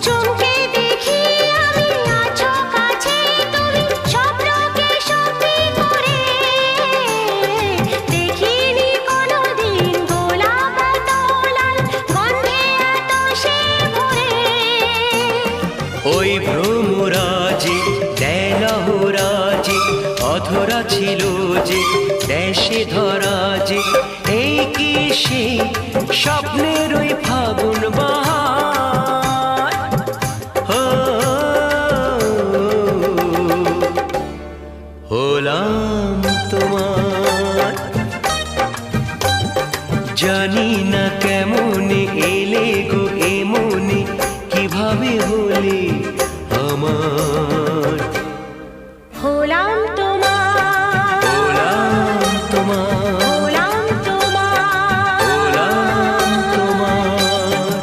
চমকে দেখি আমি আছো কাছে তুমি স্বপ্নকে সত্যি করে দেখিনি কোনোদিন গোলাপ এত লাল গন্ধে এত সে ভরে ওই ভ্রমরাজি দেলহরাজি অধরা ছিল যে দেশে ধরা যে এই কি সেই স্বপ্নের ওই